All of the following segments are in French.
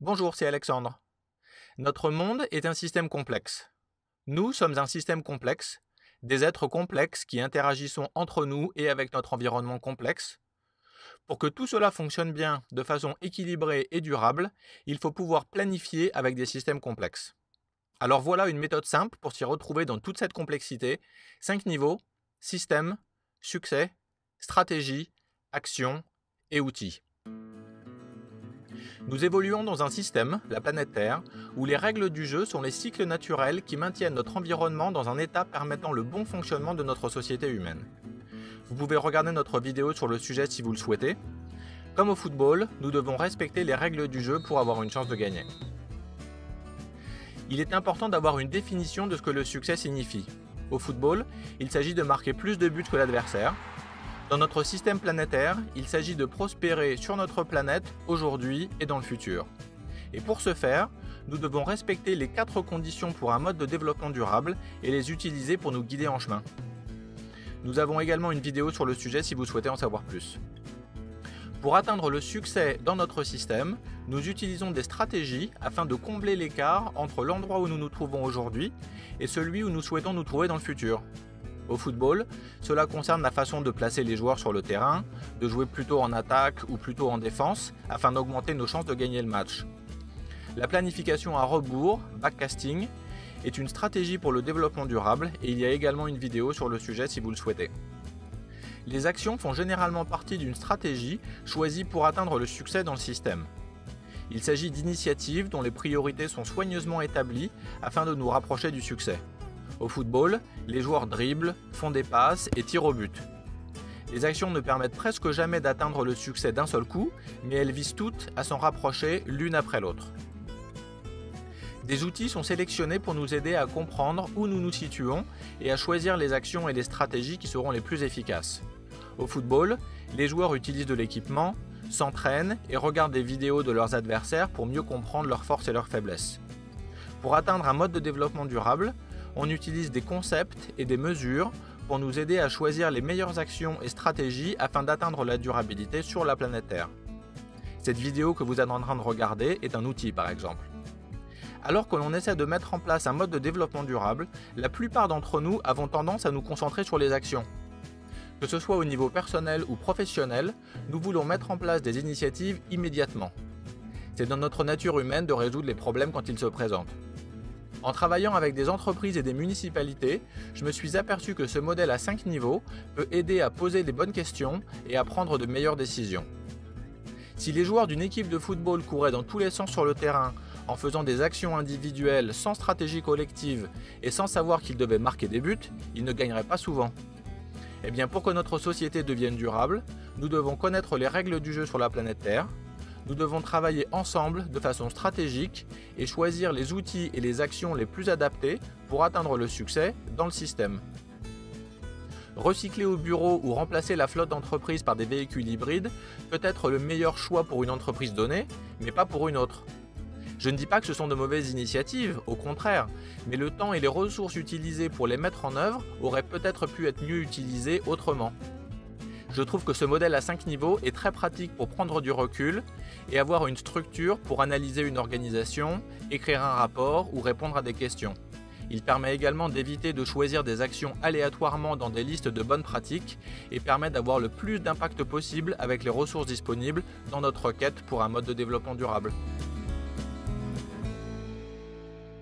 Bonjour, c'est Alexandre. Notre monde est un système complexe. Nous sommes un système complexe, des êtres complexes qui interagissons entre nous et avec notre environnement complexe. Pour que tout cela fonctionne bien de façon équilibrée et durable, il faut pouvoir planifier avec des systèmes complexes. Alors voilà une méthode simple pour s'y retrouver dans toute cette complexité. 5 niveaux: système, succès, stratégie, action et outils. Nous évoluons dans un système, la planète Terre, où les règles du jeu sont les cycles naturels qui maintiennent notre environnement dans un état permettant le bon fonctionnement de notre société humaine. Vous pouvez regarder notre vidéo sur le sujet si vous le souhaitez. Comme au football, nous devons respecter les règles du jeu pour avoir une chance de gagner. Il est important d'avoir une définition de ce que le succès signifie. Au football, il s'agit de marquer plus de buts que l'adversaire. Dans notre système planétaire, il s'agit de prospérer sur notre planète aujourd'hui et dans le futur. Et pour ce faire, nous devons respecter les 4 conditions pour un mode de développement durable et les utiliser pour nous guider en chemin. Nous avons également une vidéo sur le sujet si vous souhaitez en savoir plus. Pour atteindre le succès dans notre système, nous utilisons des stratégies afin de combler l'écart entre l'endroit où nous nous trouvons aujourd'hui et celui où nous souhaitons nous trouver dans le futur. Au football, cela concerne la façon de placer les joueurs sur le terrain, de jouer plutôt en attaque ou plutôt en défense, afin d'augmenter nos chances de gagner le match. La planification à rebours, backcasting, est une stratégie pour le développement durable et il y a également une vidéo sur le sujet si vous le souhaitez. Les actions font généralement partie d'une stratégie choisie pour atteindre le succès dans le système. Il s'agit d'initiatives dont les priorités sont soigneusement établies afin de nous rapprocher du succès. Au football, les joueurs dribblent, font des passes et tirent au but. Les actions ne permettent presque jamais d'atteindre le succès d'un seul coup, mais elles visent toutes à s'en rapprocher l'une après l'autre. Des outils sont sélectionnés pour nous aider à comprendre où nous nous situons et à choisir les actions et les stratégies qui seront les plus efficaces. Au football, les joueurs utilisent de l'équipement, s'entraînent et regardent des vidéos de leurs adversaires pour mieux comprendre leurs forces et leurs faiblesses. Pour atteindre un mode de développement durable, on utilise des concepts et des mesures pour nous aider à choisir les meilleures actions et stratégies afin d'atteindre la durabilité sur la planète Terre. Cette vidéo que vous êtes en train de regarder est un outil par exemple. Alors que l'on essaie de mettre en place un mode de développement durable, la plupart d'entre nous avons tendance à nous concentrer sur les actions. Que ce soit au niveau personnel ou professionnel, nous voulons mettre en place des initiatives immédiatement. C'est dans notre nature humaine de résoudre les problèmes quand ils se présentent. En travaillant avec des entreprises et des municipalités, je me suis aperçu que ce modèle à 5 niveaux peut aider à poser les bonnes questions et à prendre de meilleures décisions. Si les joueurs d'une équipe de football couraient dans tous les sens sur le terrain en faisant des actions individuelles sans stratégie collective et sans savoir qu'ils devaient marquer des buts, ils ne gagneraient pas souvent. Eh bien, pour que notre société devienne durable, nous devons connaître les règles du jeu sur la planète Terre. Nous devons travailler ensemble de façon stratégique et choisir les outils et les actions les plus adaptés pour atteindre le succès dans le système. Recycler au bureau ou remplacer la flotte d'entreprise par des véhicules hybrides peut être le meilleur choix pour une entreprise donnée, mais pas pour une autre. Je ne dis pas que ce sont de mauvaises initiatives, au contraire, mais le temps et les ressources utilisées pour les mettre en œuvre auraient peut-être pu être mieux utilisés autrement. Je trouve que ce modèle à 5 niveaux est très pratique pour prendre du recul et avoir une structure pour analyser une organisation, écrire un rapport ou répondre à des questions. Il permet également d'éviter de choisir des actions aléatoirement dans des listes de bonnes pratiques et permet d'avoir le plus d'impact possible avec les ressources disponibles dans notre quête pour un mode de développement durable.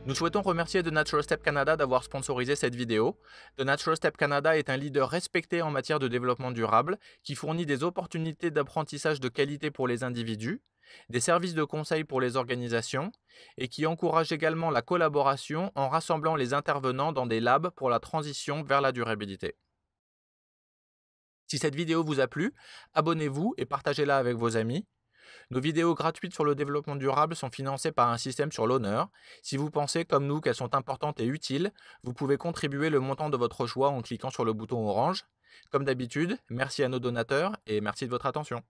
Nous souhaitons remercier The Natural Step Canada d'avoir sponsorisé cette vidéo. The Natural Step Canada est un leader respecté en matière de développement durable qui fournit des opportunités d'apprentissage de qualité pour les individus, des services de conseil pour les organisations et qui encourage également la collaboration en rassemblant les intervenants dans des labs pour la transition vers la durabilité. Si cette vidéo vous a plu, abonnez-vous et partagez-la avec vos amis. Nos vidéos gratuites sur le développement durable sont financées par un système sur l'honneur. Si vous pensez, comme nous, qu'elles sont importantes et utiles, vous pouvez contribuer le montant de votre choix en cliquant sur le bouton orange. Comme d'habitude, merci à nos donateurs et merci de votre attention.